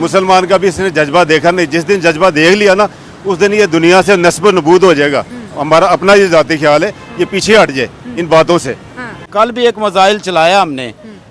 मुसलमान का भी इसने जज्बा देखा नहीं। जिस दिन जज्बा देख लिया ना, उस दिन ये दुनिया से नस्ब नबूद हो जाएगा। हमारा अपना ये जाती ख्याल है, ये पीछे हट जाए इन बातों से। कल भी एक मिसाइल चलाया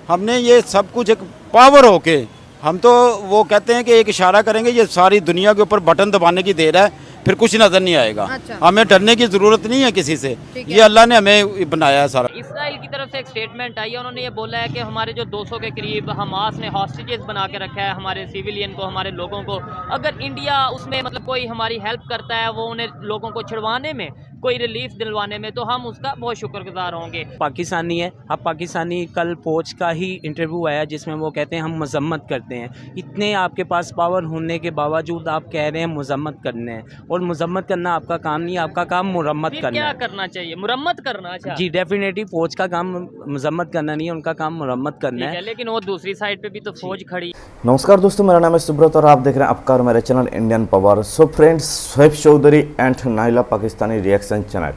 हमने ये सब कुछ एक पावर होके, हम तो वो कहते हैं कि एक इशारा करेंगे, ये सारी दुनिया के ऊपर बटन दबाने की देर है, फिर कुछ नजर नहीं आएगा। अच्छा। हमें डरने की जरूरत नहीं है किसी से, ये अल्लाह ने हमें बनाया है सारा। इसराइल की तरफ से एक स्टेटमेंट आई है, उन्होंने ये बोला है कि हमारे जो 200 के करीब हमास ने हॉस्टेजेस बना के रखा है, हमारे सिविलियन को, हमारे लोगों को, अगर इंडिया उसमें मतलब कोई हमारी हेल्प करता है, वो उन्हें लोगों को छुड़वाने में, कोई रिलीफ दिलवाने में, तो हम उसका बहुत शुक्रगुजार होंगे। पाकिस्तानी है, अब पाकिस्तानी कल फौज का ही इंटरव्यू आया जिसमें वो कहते हैं हम मजम्मत करते हैं। इतने आपके पास पावर होने के बावजूद आप कह रहे हैं मजम्मत करने हैं, और मजम्मत करना आपका काम नहीं है, आपका काम मुरम्मत करना क्या है। करना चाहिए? मुरम्मत करना। अच्छा जी डेफिनेटली फौज का काम मजम्मत करना नहीं है, उनका काम मुरम्मत करना है। लेकिन वो दूसरी साइड पे भी तो फौज खड़ी। नमस्कार दोस्तों, मेरा नाम है सुब्रत और आप देख रहे हैं आपका और मेरे channel Indian power. So friends, Shoaib Chaudhary and Naila Pakistani reaction channel,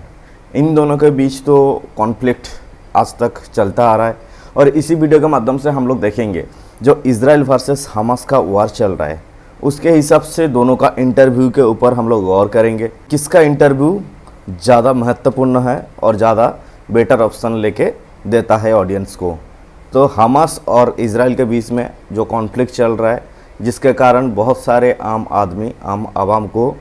इन दोनों के बीच तो कॉन्फ्लिक्ट आज तक चलता आ रहा है, और इसी वीडियो के माध्यम से हम लोग देखेंगे जो इजराइल वर्सेस हमास का वार चल रहा है, उसके हिसाब से दोनों का इंटरव्यू के ऊपर हम लोग गौर करेंगे। किसका इंटरव्यू ज़्यादा महत्वपूर्ण है और ज़्यादा बेटर ऑप्शन लेके देता है ऑडियंस को। तो हमास और इजराइल के बीच में जो कॉन्फ्लिक्ट चल रहा है, जिसके कारण बहुत सारे आम आदमी, आम आवाम को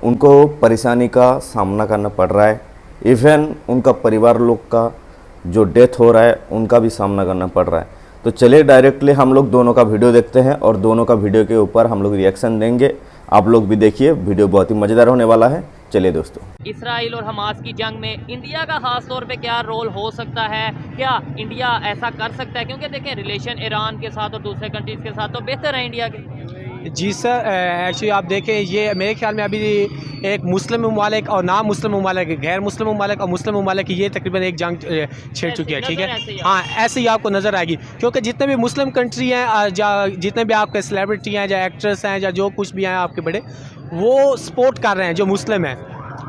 उनको परेशानी का सामना करना पड़ रहा है। इवन उनका परिवार लोग का जो डेथ हो रहा है उनका भी सामना करना पड़ रहा है। तो चलिए डायरेक्टली हम लोग दोनों का वीडियो देखते हैं और दोनों का वीडियो के ऊपर हम लोग रिएक्शन देंगे। आप लोग भी देखिए, वीडियो बहुत ही मज़ेदार होने वाला है। चलिए दोस्तों, इसराइल और हमास की जंग में इंडिया का खास तौर पे क्या रोल हो सकता है? क्या इंडिया ऐसा कर सकता है? क्योंकि देखें रिलेशन ईरान के साथ और दूसरे कंट्रीज के साथ तो बेहतर है इंडिया के। जी सर, एक्चुअली आप देखें, ये मेरे ख्याल में अभी एक मुस्लिम ममालिक और ना मुस्लिम ममालिक, गैर मुस्लिम ममालिक और मुस्लिम ममालिक, ये तकरीबन एक जंग छेड़ चुकी है। ठीक है, हाँ, ऐसे ही आपको नज़र आएगी, क्योंकि जितने भी मुस्लिम कंट्री हैं, जितने भी आपके सेलिब्रिटी हैं, या एक्ट्रेस हैं, या जो कुछ भी हैं आपके बड़े, वो सपोर्ट कर रहे हैं जो मुस्लिम हैं।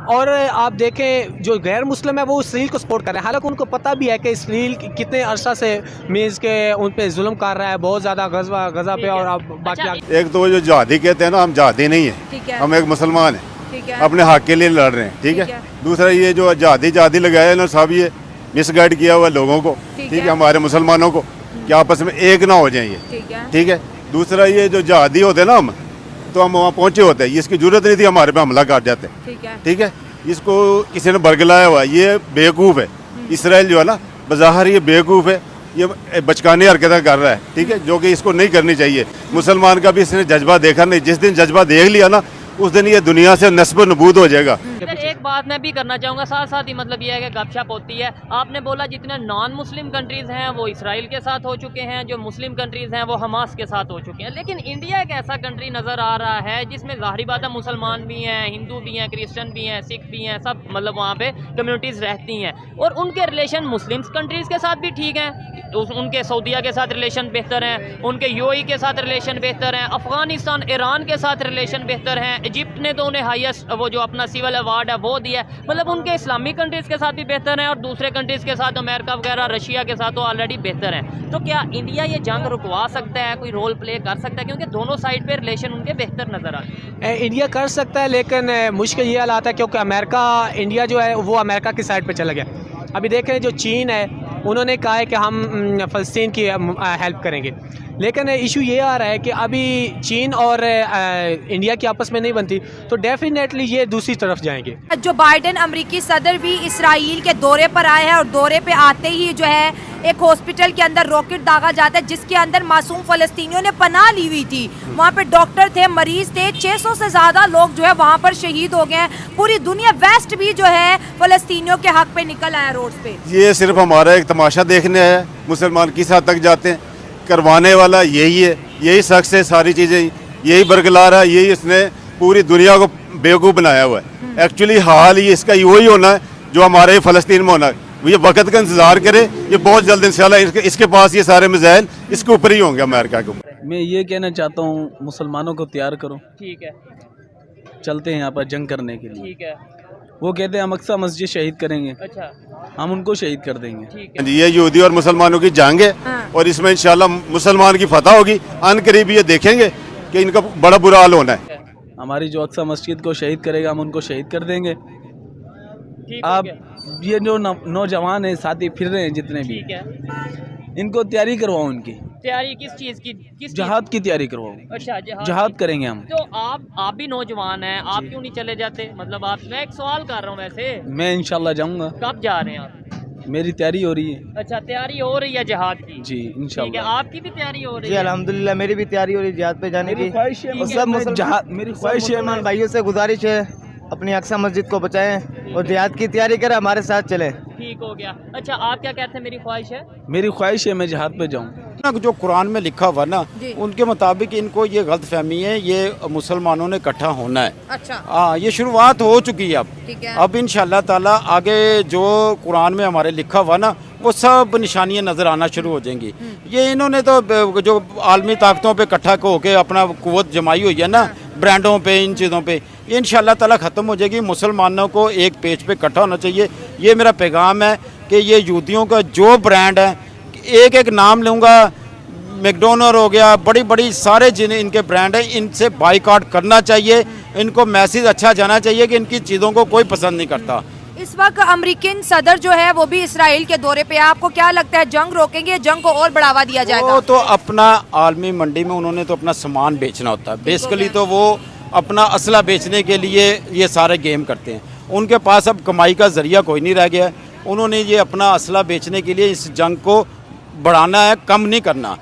और आप देखें जो गैर मुस्लिम है वो इसराइल को सपोर्ट कर रहे हैं, हालांकि उनको पता भी है कि इसराइल कितने अरसा से मीज़ के उन पे जुल्म कर रहा है, बहुत ज़्यादा गज़ा पे। और आप बाकी एक तो जो जहादी कहते हैं ना, हम जहादी नहीं है, हम एक मुसलमान हैं, अपने हक के लिए लड़ रहे हैं। ठीक है। दूसरा ये जो जहादी लगाया ना साहब, ये मिसगाइड किया हुआ लोगों को, ठीक है, हमारे मुसलमानों को, कि आपस में एक ना हो जाए ये। ठीक है। दूसरा ये जो जहादी होते ना, हम तो हम वहाँ पहुँचे होते हैं, इसकी जरूरत नहीं थी, हमारे पे हमला कर जाते। ठीक है। इसको किसी ने बरगलाया हुआ, ये बेवकूफ़ है। इसराइल जो है ना, बज़ाहिर ये बेवकूफ़ है, ये बचकानी हरकतें कर रहा है। ठीक है, जो कि इसको नहीं करनी चाहिए। मुसलमान का भी इसने जज्बा देखा नहीं। जिस दिन जज्बा देख लिया ना, उस दिन ये दुनिया से नस्ब नबूद हो जाएगा। एक बात मैं भी करना चाहूँगा, साथ साथ ही मतलब ये है कि गपशप होती है। आपने बोला जितने नॉन मुस्लिम कंट्रीज़ हैं वो इसराइल के साथ हो चुके हैं, जो मुस्लिम कंट्रीज़ हैं वो हमास के साथ हो चुके हैं, लेकिन इंडिया एक ऐसा कंट्री नज़र आ रहा है जिसमें ज़ाहिरी बात है मुसलमान भी हैं, हिंदू भी हैं, क्रिश्चियन भी हैं, सिख भी हैं, सब मतलब वहाँ पे कम्युनिटीज़ रहती हैं, और उनके रिलेशन मुस्लिम कंट्रीज़ के साथ भी ठीक हैं। उनके सऊदीया के साथ रिलेशन बेहतर हैं, उनके यूएई के साथ रिलेशन बेहतर हैं, अफ़गानिस्तान ईरान के साथ रिलेशन बेहतर हैं, इजिप्ट ने तो उन्हें हाईएस्ट वो जो अपना सिविल अवार्ड है वो दिया है। मतलब उनके इस्लामिक कंट्रीज़ के साथ भी बेहतर हैं, और दूसरे कंट्रीज़ के साथ अमेरिका वगैरह, रशिया के साथ तो ऑलरेडी बेहतर हैं। तो क्या इंडिया ये जंग रुकवा सकता है, कोई रोल प्ले कर सकता है? क्योंकि दोनों साइड पे रिलेशन उनके बेहतर नज़र आते हैं। इंडिया कर सकता है, लेकिन मुश्किल ये हालात है क्योंकि इंडिया जो है वो अमेरिका की साइड पर चला गया। अभी देख रहे हैं जो चीन है, उन्होंने कहा है कि हम फ़लस्तीन की हेल्प करेंगे, लेकिन इशू ये आ रहा है कि अभी चीन और इंडिया की आपस में नहीं बनती, तो डेफिनेटली ये दूसरी तरफ जाएंगे। जो बाइडेन अमेरिकी सदर भी इसराइल के दौरे पर आए हैं, और दौरे पे आते ही जो है एक हॉस्पिटल के अंदर रॉकेट दागा जाता है, जिसके अंदर मासूम फ़लस्तीनियों ने पनाह ली हुई थी। वहाँ पे डॉक्टर थे, मरीज थे, 600 से ज़्यादा लोग जो है वहाँ पर शहीद हो गए हैं। पूरी दुनिया, वेस्ट भी जो है फ़लस्तीनियों के हक पे निकल आया रोड पे। ये सिर्फ हमारा एक तमाशा देखने है, मुसलमान किस हद तक जाते हैं। करवाने वाला यही है, यही शख्स है, सारी चीज़ें यही बरगला रहा है, यही इसने पूरी दुनिया को बेवकूफ़ बनाया हुआ है। एक्चुअली हाल ही इसका वही होना है जो हमारे फ़लस्तीन में होना है। ये वक्त का इंतज़ार करे, ये बहुत जल्द इंशाल्लाह इसके पास ये सारे मिसाइल इसके ऊपर ही होंगे, अमेरिका के ऊपर। मैं ये कहना चाहता हूँ, मुसलमानों को तैयार करो, ठीक है, चलते हैं यहाँ पर जंग करने के लिए। ठीक है। वो कहते हैं हम अक्सा मस्जिद शहीद करेंगे, अच्छा, हम उनको शहीद कर देंगे। ठीक है। ये यहूदी और मुसलमानों की जंग है, और इसमें इंशाल्लाह मुसलमान की फतह होगी। अन करीब ये देखेंगे कि इनका बड़ा बुरा हाल होना है। हमारी जो अक्सा मस्जिद को शहीद करेगा हम उनको शहीद कर देंगे। ठीक हो आप गया। ये जो नौजवान हैं साथी फिर रहे हैं जितने भी, ठीक है। इनको तैयारी करवाओ, उनकी तैयारी किस चीज की? किस जहाद की तैयारी करवाओ। अच्छा, जहाद करेंगे हम। तो आप भी नौजवान हैं, आप क्यों नहीं चले जाते? मतलब आप, मैं एक सवाल कर रहा हूँ वैसे। मैं इंशाल्लाह जाऊंगा। कब जा रहे हैं आप? मेरी तैयारी हो रही है। अच्छा, तैयारी हो रही है जहाद की? जी ठीक है, इंशाल्लाह। आपकी भी तैयारी हो रही जी है? अल्हम्दुलिल्लाह मेरी भी तैयारी हो रही है जिहाद पे जाने की। मेरी ख्वाहिश है, और सब मेरी ख्वाहिश है मुसलमान भाइयों से गुजारिश है अपनी अक्सा मस्जिद को बचाएं और जिहाद की तैयारी करें, हमारे साथ चलें। ठीक हो गया। अच्छा, आप क्या कहते हैं? मेरी ख्वाहिश है, मेरी ख्वाहिश है मैं जहाद पे जाऊँ। ना जो कुरान में लिखा हुआ ना, उनके मुताबिक इनको ये गलत फहमी है, ये मुसलमानों ने इकट्ठा होना है। अच्छा, हाँ, ये शुरुआत हो चुकी है अब। ठीक है। अब इंशाल्लाह ताला आगे जो कुरान में हमारे लिखा हुआ ना, वो सब निशानियां नज़र आना शुरू हो जाएंगी। ये इन्होंने तो जो आलमी ताकतों पे इकट्ठा होके अपना कुव्वत जमाई हुई है ना, ब्रांडों पे, इन चीज़ों पे, ये इंशाल्लाह ताला ख़त्म हो जाएगी। मुसलमानों को एक पेज पे इकट्ठा होना चाहिए। ये मेरा पैगाम है कि ये यहूदियों का जो ब्रांड है, एक एक नाम लूँगा, मैकडोनल्ड हो गया, बड़ी बड़ी सारे जिन इनके ब्रांड हैं, इनसे बाइकआउट करना चाहिए। इनको मैसेज अच्छा जाना चाहिए कि इनकी चीज़ों को कोई पसंद नहीं करता। इस वक्त अमेरिकन सदर जो है वो भी इसराइल के दौरे पे है। आपको क्या लगता है, जंग रोकेंगे, जंग को और बढ़ावा दिया जाएगा? वो तो अपना आलमी मंडी में उन्होंने तो अपना सामान बेचना होता है। बेसिकली तो वो अपना असला बेचने के लिए ये सारे गेम करते हैं। उनके पास अब कमाई का जरिया कोई नहीं रह गया है। उन्होंने ये अपना असला बेचने के लिए इस जंग को बढ़ाना है, कम नहीं करना।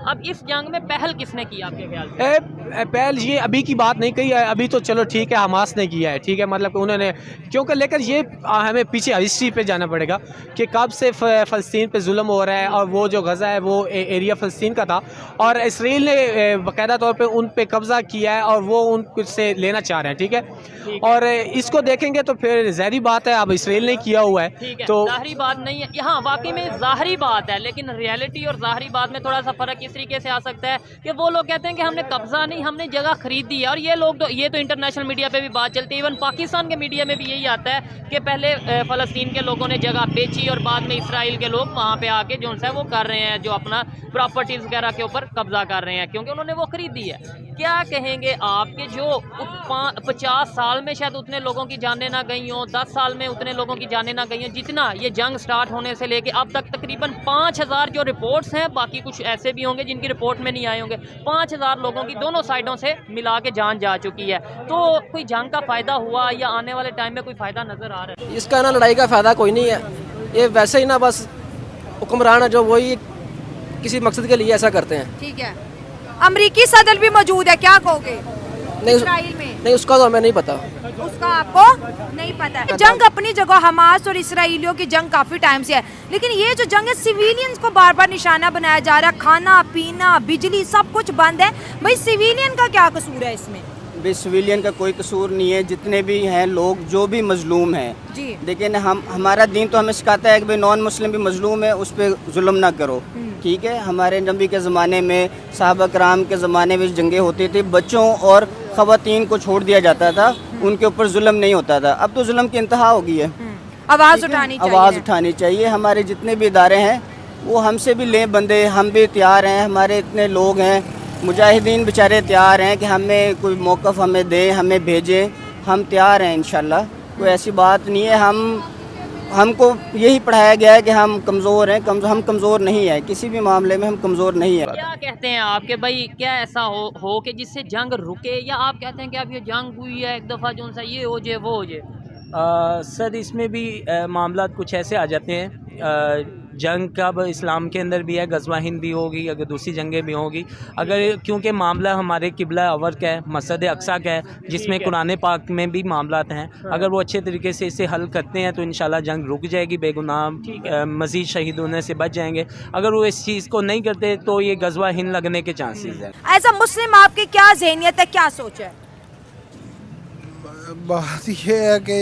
अब इस जंग में पहल किसने की आपके ख्याल से? पहल ये अभी की बात नहीं कही है, अभी तो चलो ठीक है हमास ने किया है, ठीक है, मतलब कि उन्होंने, क्योंकि लेकर ये हमें पीछे हिस्ट्री पे जाना पड़ेगा कि कब से फ़लस्तीन पे जुल्म हो रहा है। और वो जो गज़ा है वो एरिया फ़लस्तीन का था और इसराइल ने बाकायदा तौर पे उन पे कब्ज़ा किया है और वो उनसे लेना चाह रहे हैं, ठीक है। और इसको देखेंगे तो फिर ज़ाहिरी बात है, अब इसराइल ने किया हुआ है तो ज़ाहिरी बात नहीं है। यहाँ वाकई में ज़ाहिरी बात है, लेकिन रियलिटी और ज़ाहिरी बात में थोड़ा सा फ़र्क इस तरीके से आ सकता है कि वो लोग कहते हैं कि हमने कब्जा नहीं, हमने जगह खरीदी है। और ये लोग तो, ये तो इंटरनेशनल मीडिया पे भी बात चलती है, इवन पाकिस्तान के मीडिया में भी यही आता है कि पहले फ़लस्तीन के लोगों ने जगह बेची और बाद में इसराइल के लोग वहाँ पे आके जो है वो कर रहे हैं, जो अपना प्रॉपर्टीज़ वगैरह के ऊपर कब्जा कर रहे हैं क्योंकि उन्होंने वो खरीदी है। क्या कहेंगे आपके जो 50 साल में शायद उतने लोगों की जानें ना गई हों, 10 साल में उतने लोगों की जानें ना गई हों जितना ये जंग स्टार्ट होने से लेके अब तक तकरीबन 5000 जो रिपोर्ट्स हैं, बाकी कुछ ऐसे भी होंगे जिनकी रिपोर्ट में नहीं आए होंगे, 5000 लोगों की दोनों साइडों से मिला के जान जा चुकी है। तो कोई जंग का फ़ायदा हुआ या आने वाले टाइम में कोई फ़ायदा नज़र आ रहा है? इसका ना लड़ाई का फ़ायदा कोई नहीं है, ये वैसे ही ना बस हुक्मरान जो वही किसी मकसद के लिए ऐसा करते हैं। ठीक है। अमेरिकी सदर भी मौजूद है, क्या कहोगे? नहीं, इसराइल में नहीं उसका तो हमें नहीं पता। उसका आपको नहीं पता है। जंग अपनी जगह, हमास और इसराइलियों की जंग काफी टाइम से है, लेकिन ये जो जंग है सिविलियंस को बार बार निशाना बनाया जा रहा है। खाना पीना, बिजली, सब कुछ बंद है। भाई सिविलियन का क्या कसूर है इसमें? भी सिविलियन का कोई कसूर नहीं है, जितने भी हैं लोग जो भी मजलूम हैं जी। लेकिन हमारा दीन तो हमें सिखाता है कि भाई नॉन मुस्लिम भी मजलूम है, उस पर जुल्म ना करो, ठीक है। हमारे नबी के ज़माने में, साहबा कराम के ज़माने में जंगें होती थी, बच्चों और ख़वातीन को छोड़ दिया जाता था, उनके ऊपर जुल्म नहीं होता था। अब तो जुल्म की इंतहा हो गई है। आवाज़ उठानी चाहिए। आवाज़ उठानी चाहिए। हमारे जितने भी इदारे हैं वो हमसे भी लें बंदे, हम भी तैयार हैं। हमारे इतने लोग हैं, मुजाहिदीन बेचारे तैयार हैं कि हमें कोई मौक़िफ़ हमें दें, हमें भेजें, हम तैयार हैं इंशाल्लाह। कोई ऐसी बात नहीं है। हमको यही पढ़ाया गया है कि हम कमज़ोर हैं, हम कमज़ोर नहीं है, किसी भी मामले में हम कमज़ोर नहीं है। क्या कहते हैं आपके भाई, क्या ऐसा हो कि जिससे जंग रुके, या आप कहते हैं कि अब ये जंग हुई है एक दफ़ा जो सा ये हो जाए वो हो जाए? सर इसमें भी मामला कुछ ऐसे आ जाते हैं, जंग का इस्लाम के अंदर भी है, गज़वा हिंद भी होगी, अगर दूसरी जंगें भी होगी, अगर क्योंकि मामला हमारे किबला अवर का है, मस्जिद अक्सा का है, जिसमें कुरान पाक में भी मामलात हैं, अगर वो अच्छे तरीके से इसे हल करते हैं तो इंशाल्लाह जंग रुक जाएगी, बेगुनाह मज़ीद शहीद होने से बच जाएंगे। अगर वो इस चीज़ को नहीं करते तो ये गज़वा हिंद लगने के चांसेस हैं। एज अ मुस्लिम आपकी क्या ज़हनियत है, क्या सोच है? बात ये है कि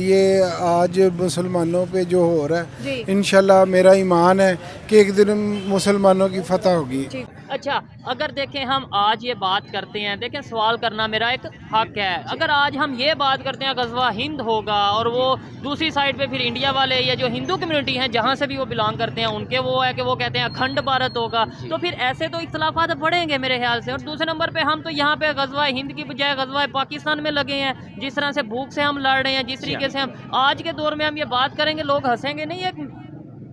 ये आज मुसलमानों पे जो हो रहा है, इंशाल्लाह मेरा ईमान है कि एक दिन मुसलमानों की फतह होगी। अच्छा, अगर देखें हम आज ये बात करते हैं, देखें सवाल करना मेरा एक हक है, अगर आज हम ये बात करते हैं गज़वा हिंद होगा और वो दूसरी साइड पे फिर इंडिया वाले या जो हिंदू कम्युनिटी हैं जहाँ से भी वो बिलोंग करते हैं उनके वो है कि वो कहते हैं अखंड भारत होगा, तो फिर ऐसे तो इख्तलाफात बढ़ेंगे मेरे ख्याल से। और दूसरे नंबर पे हम तो यहाँ पे गज़वा हिंद की बजाय गज़वा पाकिस्तान में लगे हैं, जिस तरह से भूख से हम लड़ रहे हैं, जिस तरीके से हम आज के दौर में हम ये बात करेंगे लोग हंसेंगे नहीं। एक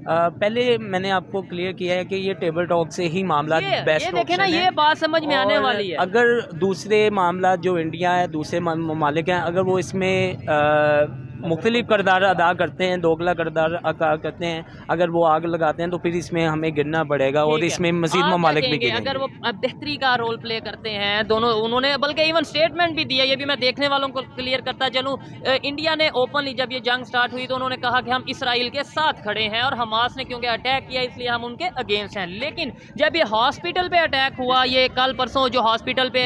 पहले मैंने आपको क्लियर किया है कि ये टेबल टॉक से ही मामला बेस्ट देखे ना, ये बात समझ में आने वाली है। अगर दूसरे मामला जो इंडिया है, दूसरे ममालिक हैं, अगर वो इसमें मुख्तलिफ किरदार अदा करते हैं, दोगला किरदार अदा करते हैं, अगर वो आग लगाते हैं तो फिर इसमें हमें गिरना पड़ेगा और इसमें मज़ीद ममालिक भी गिरेंगे। अगर वो बेहतरी का रोल प्ले करते हैं दोनों, उन्होंने बल्कि इवन स्टेटमेंट भी दिया, ये भी मैं देखने वालों को क्लियर करता चलूँ। इंडिया ने ओपनली जब ये जंग स्टार्ट हुई तो उन्होंने कहा कि हम इसराइल के साथ खड़े हैं और हमास ने क्योंकि अटैक किया इसलिए हम उनके अगेंस्ट हैं। लेकिन जब ये हॉस्पिटल पे अटैक हुआ, ये कल परसों जो हॉस्पिटल पे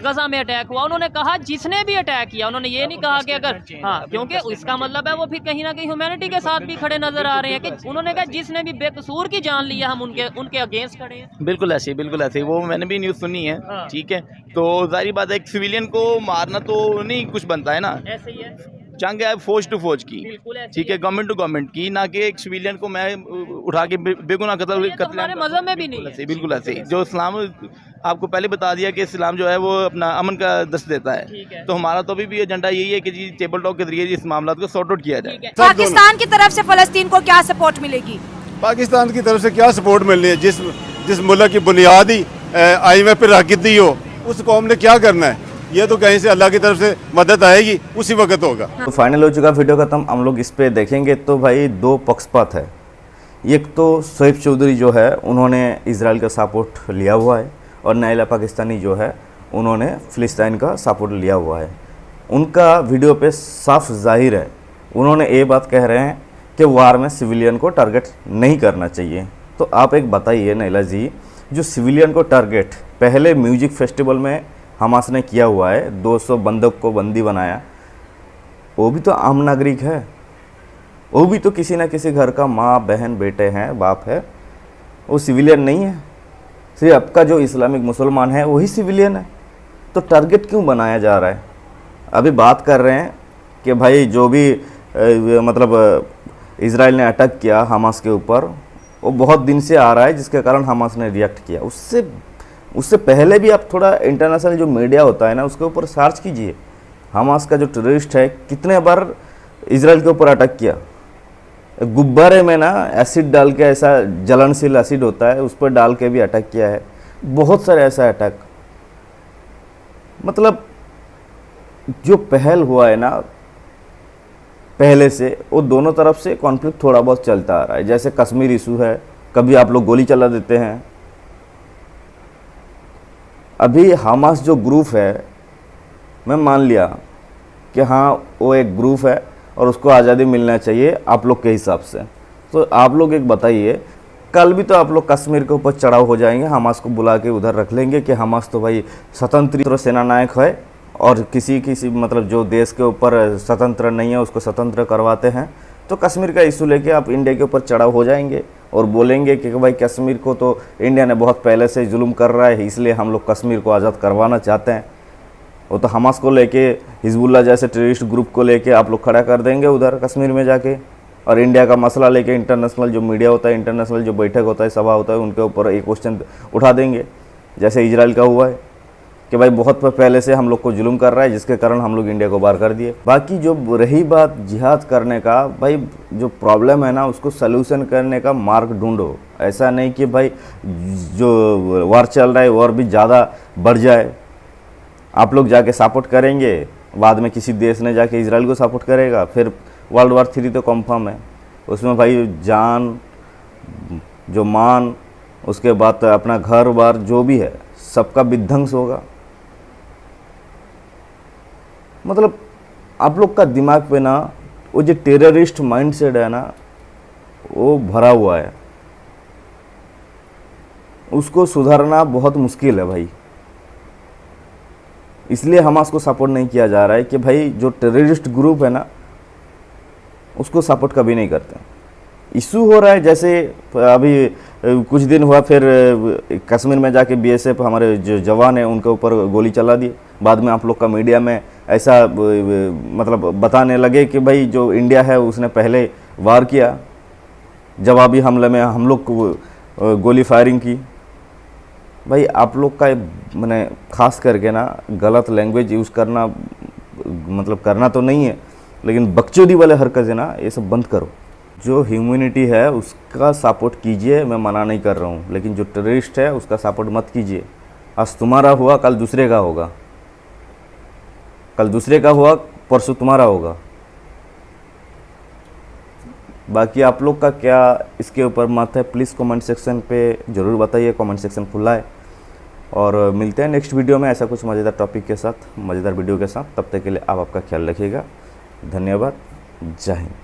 गजा में अटैक हुआ, उन्होंने कहा जिसने भी अटैक किया, उन्होंने ये नहीं कहा कि अगर हाँ, क्योंकि इसका मतलब है वो फिर कहीं ना कहीं ह्यूमैनिटी के साथ भी खड़े नजर आ रहे हैं कि उन्होंने कहा जिसने भी बेकसूर की जान लिया हम उनके अगेंस्ट खड़े हैं। बिल्कुल ऐसे, बिल्कुल ऐसे, वो मैंने भी न्यूज़ सुनी है। ठीक है, तो जाहिर बात है एक सिविलियन को मारना तो नहीं कुछ बनता है ना, ऐसे ही है, जंग है फौज टू फौज की, ठीक है, गवर्नमेंट टू गवर्नमेंट की, ना कि एक सिविलियन को मैं उठा के बेगुनाह कत्ल मजहब में भी नहीं है। बिल्कुल ऐसे, जो इस्लाम आपको पहले बता दिया कि इस्लाम जो है वो अपना अमन का दस्त देता है, तो हमारा तो अभी भी एजेंडा यही है कि जी टेबल टॉक के जरिए इस मामला को सॉर्ट आउट किया जाए। पाकिस्तान की तरफ से फलस्तीन को क्या सपोर्ट मिलेगी? पाकिस्तान की तरफ से क्या सपोर्ट मिलनी है? जिस मुल्क की बुनियाद ही IMF पर रख दी हो, उस कौम ने क्या करना है? ये तो कहीं से अल्लाह की तरफ से मदद आएगी, उसी वक्त होगा। तो फाइनल हो चुका वीडियो खत्म। हम लोग इस पे देखेंगे तो भाई दो पक्षपात है। एक तो शोएब चौधरी जो है उन्होंने इजराइल का सपोर्ट लिया हुआ है और नाइला पाकिस्तानी जो है उन्होंने फ़िलिस्तीन का सपोर्ट लिया हुआ है। उनका वीडियो पे साफ जाहिर है, उन्होंने ये बात कह रहे हैं कि वार में सिविलियन को टारगेट नहीं करना चाहिए। तो आप एक बताइए नाइला जी, जो सिविलियन को टारगेट पहले म्यूजिक फेस्टिवल में हमास ने किया हुआ है, 200 बंदूक को बंदी बनाया, वो भी तो आम नागरिक है, वो भी तो किसी ना किसी घर का माँ बहन बेटे हैं, बाप है, वो सिविलियन नहीं है। सिर्फ आपका जो इस्लामिक मुसलमान है वही सिविलियन है, तो टारगेट क्यों बनाया जा रहा है? अभी बात कर रहे हैं कि भाई जो भी मतलब इजराइल ने अटैक किया हमास के ऊपर, वो बहुत दिन से आ रहा है, जिसके कारण हमास ने रिएक्ट किया। उससे पहले भी आप थोड़ा इंटरनेशनल जो मीडिया होता है ना, उसके ऊपर सर्च कीजिए, हमास का जो टेररिस्ट है कितने बार इजराइल के ऊपर अटैक किया। गुब्बारे में ना एसिड डाल के, ऐसा जलनशील एसिड होता है, उस पर डाल के भी अटैक किया है, बहुत सारे ऐसा अटैक। मतलब जो पहल हुआ है ना पहले से, वो दोनों तरफ से कॉन्फ्लिक्ट थोड़ा बहुत चलता आ रहा है। जैसे कश्मीर इशू है, कभी आप लोग गोली चला देते हैं। अभी हमास जो ग्रुप है, मैं मान लिया कि हाँ वो एक ग्रुप है और उसको आज़ादी मिलना चाहिए आप लोग के हिसाब से, तो आप लोग एक बताइए, कल भी तो आप लोग कश्मीर के ऊपर चढ़ाव हो जाएंगे, हमास को बुला के उधर रख लेंगे कि हमास तो भाई स्वतंत्र सेना नायक है और किसी मतलब जो देश के ऊपर स्वतंत्र नहीं है उसको स्वतंत्र करवाते हैं। तो कश्मीर का इशू लेके आप इंडिया के ऊपर चढ़ाव हो जाएंगे और बोलेंगे कि भाई कश्मीर को तो इंडिया ने बहुत पहले से जुल्म कर रहा है, इसलिए हम लोग कश्मीर को आज़ाद करवाना चाहते हैं। वो तो हमास को लेके, हिजबुल्लाह जैसे टेररिस्ट ग्रुप को लेके आप लोग खड़ा कर देंगे उधर कश्मीर में जाके, और इंडिया का मसला लेके इंटरनेशनल जो मीडिया होता है, इंटरनेशनल जो बैठक होता है, सभा होता है, उनके ऊपर एक क्वेश्चन उठा देंगे, जैसे इजराइल का हुआ है कि भाई बहुत पहले से हम लोग को जुल्म कर रहा है, जिसके कारण हम लोग इंडिया को बाहर कर दिए। बाकी जो रही बात जिहाद करने का, भाई जो प्रॉब्लम है ना उसको सल्यूशन करने का मार्ग ढूंढो। ऐसा नहीं कि भाई जो वार चल रहा है और भी ज़्यादा बढ़ जाए, आप लोग जाके सपोर्ट करेंगे, बाद में किसी देश ने जाके इजराइल को सपोर्ट करेगा, फिर वर्ल्ड वार 3 तो कंफर्म है। उसमें भाई जान, जो मान, उसके बाद अपना घर बार जो भी है सबका विध्वंस होगा। मतलब आप लोग का दिमाग पे ना वो जो टेररिस्ट माइंडसेट है ना वो भरा हुआ है, उसको सुधारना बहुत मुश्किल है भाई। इसलिए हमास को सपोर्ट नहीं किया जा रहा है कि भाई जो टेररिस्ट ग्रुप है ना उसको सपोर्ट कभी नहीं करते। इशू हो रहा है। जैसे अभी कुछ दिन हुआ, फिर कश्मीर में जाके बीएसएफ हमारे जो जवान हैं उनके ऊपर गोली चला दी। बाद में आप लोग का मीडिया में ऐसा मतलब बताने लगे कि भाई जो इंडिया है उसने पहले वार किया, जवाबी हमले में हम लोग को गोली फायरिंग की। भाई आप लोग का मैंने खास करके ना गलत लैंग्वेज यूज़ करना, मतलब करना तो नहीं है, लेकिन बकचोदी वाले हरकत है ना, ये सब बंद करो। जो ह्यूमैनिटी है उसका सपोर्ट कीजिए, मैं मना नहीं कर रहा हूँ, लेकिन जो टेररिस्ट है उसका सपोर्ट मत कीजिए। आज तुम्हारा हुआ कल दूसरे का होगा, कल दूसरे का हुआ परसों तुम्हारा होगा। बाकी आप लोग का क्या इसके ऊपर मत है, प्लीज़ कमेंट सेक्शन पे ज़रूर बताइए। कमेंट सेक्शन खुला है, और मिलते हैं नेक्स्ट वीडियो में ऐसा कुछ मज़ेदार टॉपिक के साथ, मज़ेदार वीडियो के साथ। तब तक के लिए आप आपका ख्याल रखिएगा। धन्यवाद। जय हिंद।